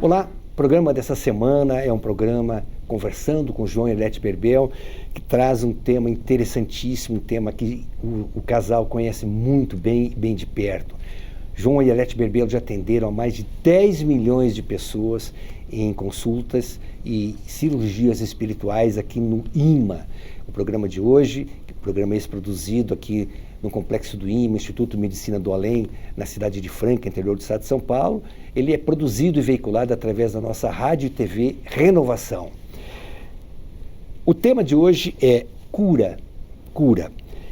Olá, o programa dessa semana é um programa conversando com João e Arlete Berbel, que traz um tema interessantíssimo, um tema que o casal conhece muito bem de perto. João e Arlete Berbel já atenderam a mais de 10 milhões de pessoas em consultas e cirurgias espirituais aqui no IMA. O programa de hoje, o programa esse produzido aqui no complexo do IMA, Instituto de Medicina do Além, na cidade de Franca, interior do estado de São Paulo, ele é produzido e veiculado através da nossa rádio e TV Renovação. O tema de hoje é cura.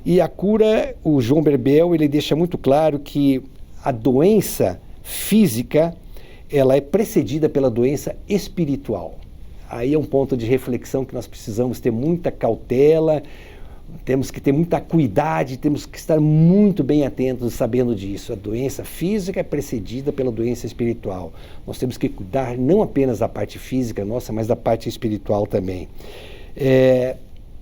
E a cura, o João Berbel, ele deixa muito claro que a doença física, ela é precedida pela doença espiritual. Aí é um ponto de reflexão que nós precisamos ter muita cautela, temos que ter muita cuidado, temos que estar muito bem atentos sabendo disso. A doença física é precedida pela doença espiritual. Nós temos que cuidar não apenas da parte física nossa, mas da parte espiritual também.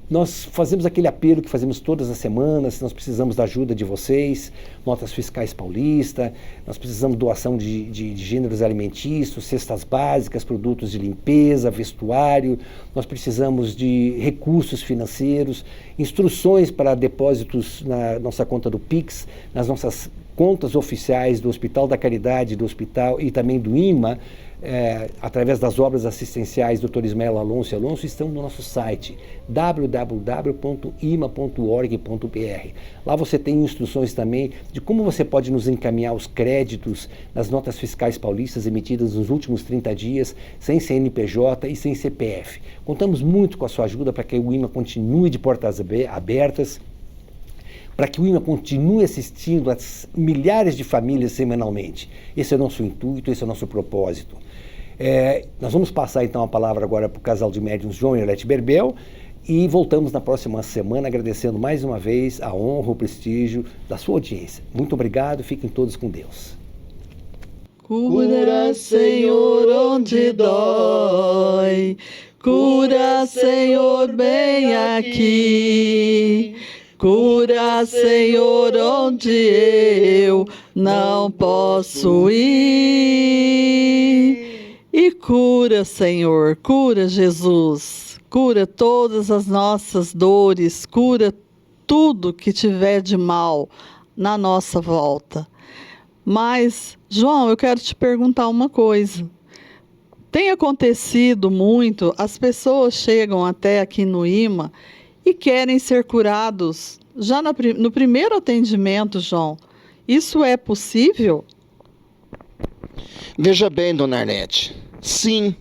Nós fazemos aquele apelo que fazemos todas as semanas, nós precisamos da ajuda de vocês, Notas Fiscais Paulista, nós precisamos de doação de gêneros alimentícios, cestas básicas, produtos de limpeza, vestuário, nós precisamos de recursos financeiros, instruções para depósitos na nossa conta do Pix, nas nossas contas oficiais do Hospital da Caridade, do Hospital e também do IMA, através das obras assistenciais Dr. Ismael Alonso e Alonso, estão no nosso site www.ima.org.br. Lá você tem instruções também de como você pode nos encaminhar os créditos nas notas fiscais paulistas emitidas nos últimos 30 dias, sem CNPJ e sem CPF. Contamos muito com a sua ajuda para que o IMA continue de portas abertas, para que o IMA continue assistindo a milhares de famílias semanalmente. Esse é o nosso intuito, esse é o nosso propósito. Nós vamos passar então a palavra agora para o casal de médiuns João e Arlete Berbel e voltamos na próxima semana agradecendo mais uma vez a honra, o prestígio da sua audiência. Muito obrigado, fiquem todos com Deus. Cura, Senhor, onde dói, cura, Senhor, bem aqui. Cura, Senhor, onde eu não posso ir. E cura, Senhor, cura, Jesus. Cura todas as nossas dores, cura tudo que tiver de mal na nossa volta. Mas, João, eu quero te perguntar uma coisa. Tem acontecido muito, as pessoas chegam até aqui no IMA e querem ser curados já no primeiro atendimento, João. Isso é possível? Veja bem, dona Arlete, sim,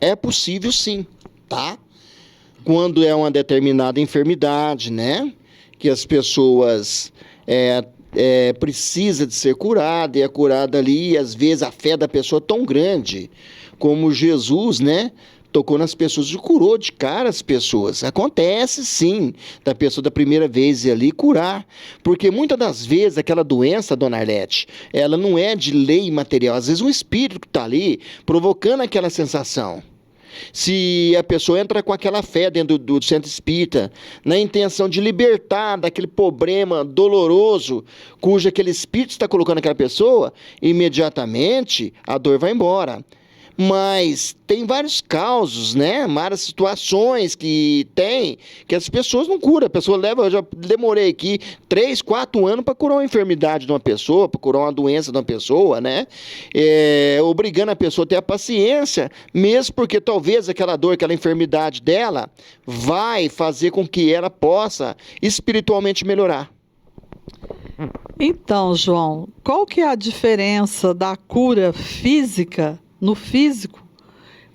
é possível sim, tá? Quando é uma determinada enfermidade, né? Que as pessoas precisa de ser curada, e é curada ali, e às vezes a fé da pessoa é tão grande, como Jesus, né? Tocou nas pessoas e curou de cara as pessoas. Acontece sim, da pessoa da primeira vez ir ali curar. Porque muitas das vezes aquela doença, dona Arlete, ela não é de lei material. Às vezes um espírito que está ali provocando aquela sensação. Se a pessoa entra com aquela fé dentro do centro espírita, na intenção de libertar daquele problema doloroso, cujo aquele espírito está colocando naquela pessoa, imediatamente a dor vai embora. Mas tem vários causos, né? Várias situações que as pessoas não curam. A pessoa eu já demorei aqui 3, 4 anos para curar uma enfermidade de uma pessoa, para curar uma doença de uma pessoa, né? Obrigando a pessoa a ter a paciência, mesmo porque talvez aquela dor, aquela enfermidade dela vai fazer com que ela possa espiritualmente melhorar. Então, João, qual que é a diferença da cura física no físico,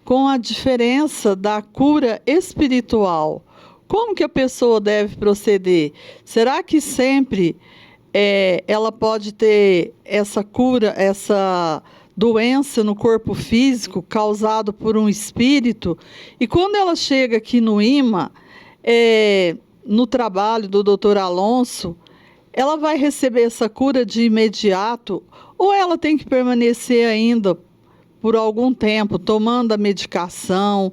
com a diferença da cura espiritual? Como que a pessoa deve proceder? Será que sempre ela pode ter essa cura, essa doença no corpo físico causado por um espírito? E quando ela chega aqui no IMA, no trabalho do Dr. Alonso, ela vai receber essa cura de imediato ou ela tem que permanecer ainda por algum tempo, tomando a medicação,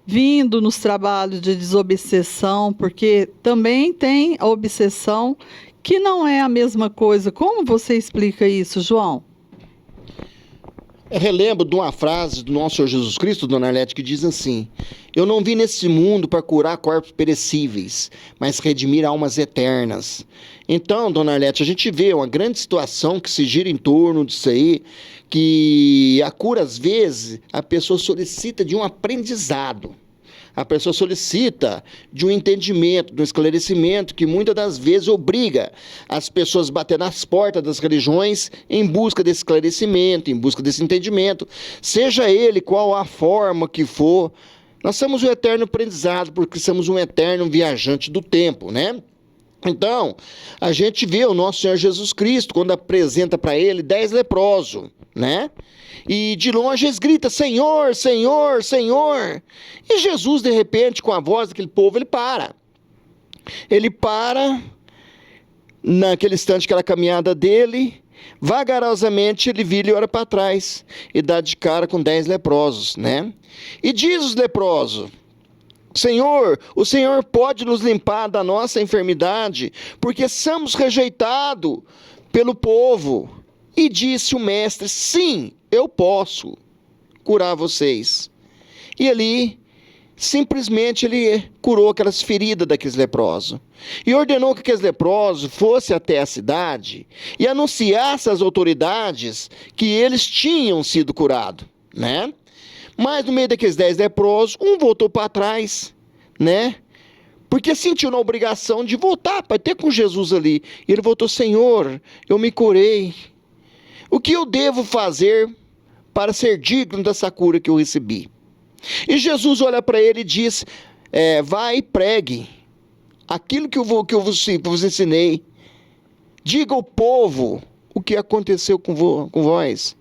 vindo nos trabalhos de desobsessão, porque também tem a obsessão, que não é a mesma coisa. Como você explica isso, João? Eu relembro de uma frase do nosso Senhor Jesus Cristo, dona Arlete, que diz assim: eu não vim nesse mundo para curar corpos perecíveis, mas redimir almas eternas. Então, dona Arlete, a gente vê uma grande situação que se gira em torno disso aí, que a cura, às vezes, a pessoa solicita de um aprendizado. A pessoa solicita de um entendimento, de um esclarecimento que muitas das vezes obriga as pessoas a bater nas portas das religiões em busca desse esclarecimento, em busca desse entendimento, seja ele qual a forma que for. Nós somos um eterno aprendizado porque somos um eterno viajante do tempo, né? Então, a gente vê o nosso Senhor Jesus Cristo quando apresenta para ele 10 leprosos, né? E de longe eles gritam: Senhor, Senhor, Senhor. E Jesus, de repente, com a voz daquele povo, ele para. Ele para, naquele instante, aquela caminhada dele, vagarosamente ele vira e olha para trás e dá de cara com 10 leprosos, né? E diz os leprosos: Senhor, o Senhor pode nos limpar da nossa enfermidade, porque somos rejeitados pelo povo. E disse o mestre: sim, eu posso curar vocês. E ali, simplesmente, ele curou aquelas feridas daqueles leprosos. E ordenou que aqueles leprosos fossem até a cidade e anunciassem às autoridades que eles tinham sido curados, né? Mas no meio daqueles 10 leprosos, um voltou para trás, né? Porque sentiu na obrigação de voltar para ter com Jesus ali. E ele voltou: Senhor, eu me curei. O que eu devo fazer para ser digno dessa cura que eu recebi? E Jesus olha para ele e diz: vai e pregue aquilo que eu vos ensinei. Diga ao povo o que aconteceu com vós.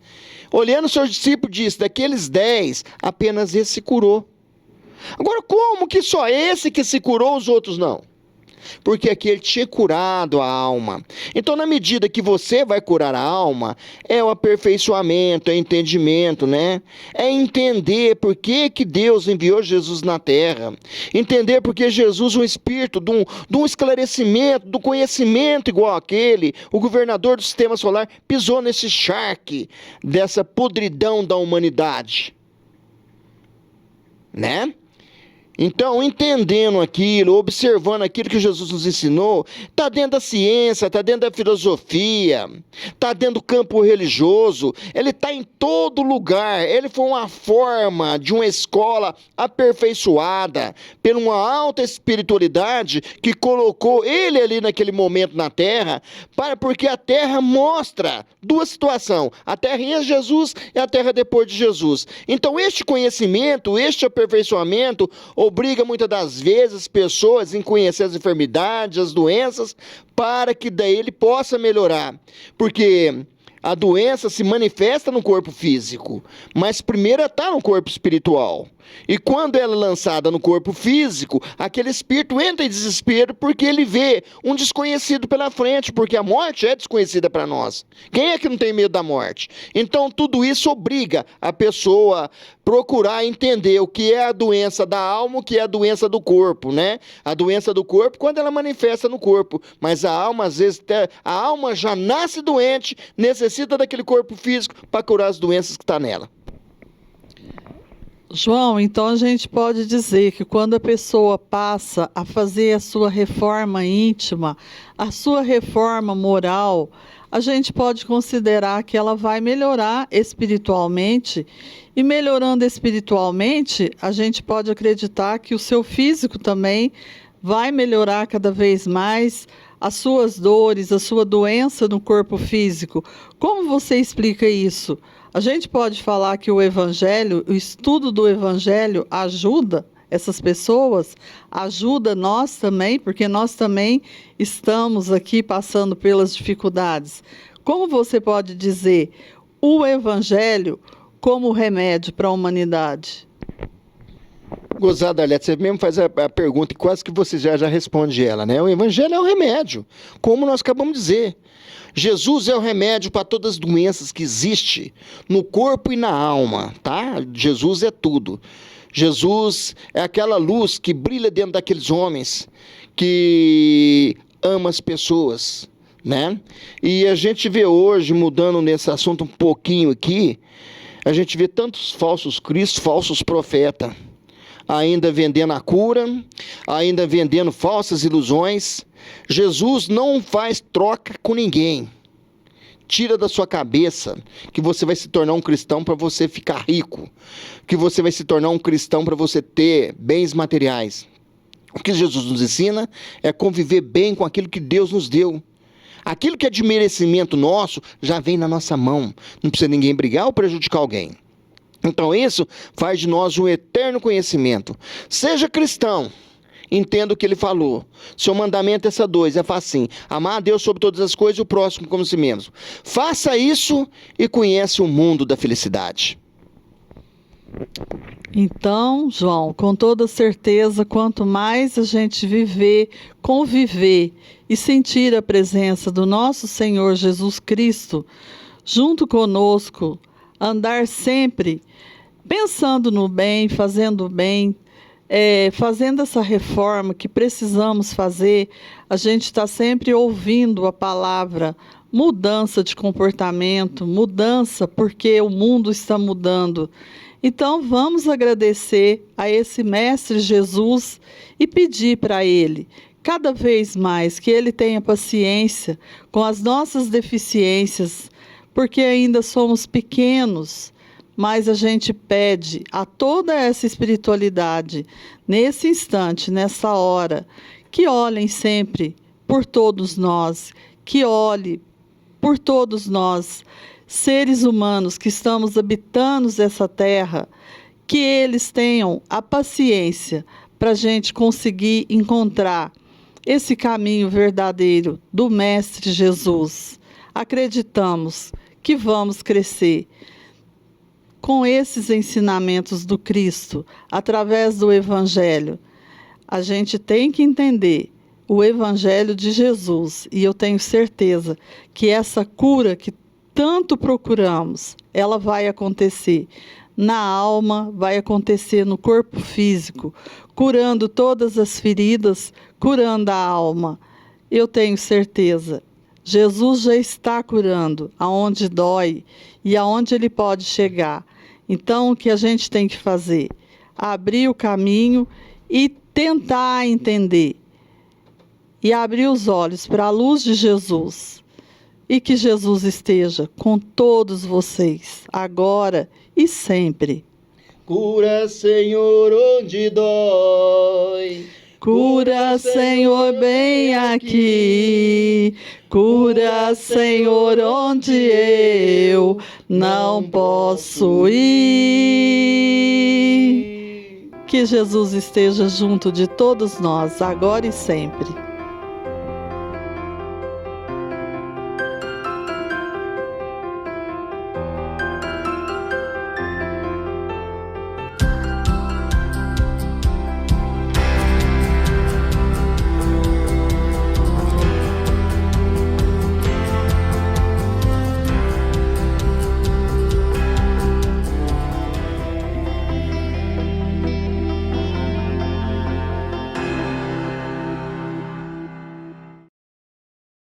Olhando os seus discípulos, disse: daqueles 10, apenas esse se curou. Agora, como que só esse que se curou, os outros não? Porque aqui ele tinha curado a alma. Então, na medida que você vai curar a alma, é o aperfeiçoamento, é o entendimento, né? É entender por que Deus enviou Jesus na terra. Entender porque Jesus, um espírito de um esclarecimento, do conhecimento igual àquele, o governador do sistema solar, pisou nesse charque dessa podridão da humanidade, né? Então, entendendo aquilo, observando aquilo que Jesus nos ensinou, está dentro da ciência, está dentro da filosofia, está dentro do campo religioso, ele está em todo lugar. Ele foi uma forma de uma escola aperfeiçoada por uma alta espiritualidade que colocou ele ali naquele momento na Terra, porque a Terra mostra duas situações, a Terra em Jesus e a Terra depois de Jesus. Então, este conhecimento, este aperfeiçoamento, obriga muitas das vezes as pessoas em conhecer as enfermidades, as doenças, para que daí ele possa melhorar. Porque a doença se manifesta no corpo físico, mas primeiro está no corpo espiritual. E quando ela é lançada no corpo físico, aquele espírito entra em desespero porque ele vê um desconhecido pela frente, porque a morte é desconhecida para nós. Quem é que não tem medo da morte? Então tudo isso obriga a pessoa a procurar entender o que é a doença da alma, o que é a doença do corpo, né? A doença do corpo quando ela manifesta no corpo, mas a alma às vezes a alma já nasce doente, necessita daquele corpo físico para curar as doenças que estão nela. João, então a gente pode dizer que quando a pessoa passa a fazer a sua reforma íntima, a sua reforma moral, a gente pode considerar que ela vai melhorar espiritualmente, e melhorando espiritualmente, a gente pode acreditar que o seu físico também vai melhorar cada vez mais, as suas dores, a sua doença no corpo físico. Como você explica isso? A gente pode falar que o Evangelho, o estudo do Evangelho ajuda essas pessoas, ajuda nós também, porque nós também estamos aqui passando pelas dificuldades. Como você pode dizer o Evangelho como remédio para a humanidade? Gozada, Arlete, você mesmo faz a pergunta e quase que você já responde ela, né? O Evangelho é um remédio, como nós acabamos de dizer. Jesus é o remédio para todas as doenças que existem no corpo e na alma, tá? Jesus é tudo. Jesus é aquela luz que brilha dentro daqueles homens que ama as pessoas, né? E a gente vê hoje, mudando nesse assunto um pouquinho aqui, A gente vê tantos falsos cristos, falsos profetas, ainda vendendo a cura, ainda vendendo falsas ilusões. Jesus não faz troca com ninguém. Tira da sua cabeça que você vai se tornar um cristão para você ficar rico, que você vai se tornar um cristão para você ter bens materiais. O que Jesus nos ensina é conviver bem com aquilo que Deus nos deu. Aquilo que é de merecimento nosso já vem na nossa mão. Não precisa ninguém brigar ou prejudicar alguém. Então isso faz de nós um eterno conhecimento. Seja cristão, entenda o que ele falou. Seu mandamento é essa 2, é facinho. Amar a Deus sobre todas as coisas e o próximo como si mesmo. Faça isso e conhece o mundo da felicidade. Então, João, com toda certeza, quanto mais a gente viver, conviver e sentir a presença do nosso Senhor Jesus Cristo junto conosco, andar sempre pensando no bem, fazendo o bem, fazendo essa reforma que precisamos fazer, a gente está sempre ouvindo a palavra mudança de comportamento, mudança porque o mundo está mudando. Então vamos agradecer a esse Mestre Jesus e pedir para Ele, cada vez mais, que Ele tenha paciência com as nossas deficiências, porque ainda somos pequenos, mas a gente pede a toda essa espiritualidade, nesse instante, nessa hora, que olhem sempre por todos nós, que olhe por todos nós, seres humanos que estamos habitando essa terra, que eles tenham a paciência para a gente conseguir encontrar esse caminho verdadeiro do Mestre Jesus. Acreditamos que vamos crescer com esses ensinamentos do Cristo, através do Evangelho. A gente tem que entender o Evangelho de Jesus, e eu tenho certeza que essa cura que tanto procuramos, ela vai acontecer na alma, vai acontecer no corpo físico, curando todas as feridas, curando a alma. Eu tenho certeza, Jesus já está curando aonde dói e aonde Ele pode chegar. Então, o que a gente tem que fazer? Abrir o caminho e tentar entender. E abrir os olhos para a luz de Jesus. E que Jesus esteja com todos vocês, agora e sempre. Cura, Senhor, onde dói. Cura, Senhor, bem aqui. Cura, Senhor, onde eu não posso ir. Que Jesus esteja junto de todos nós, agora e sempre.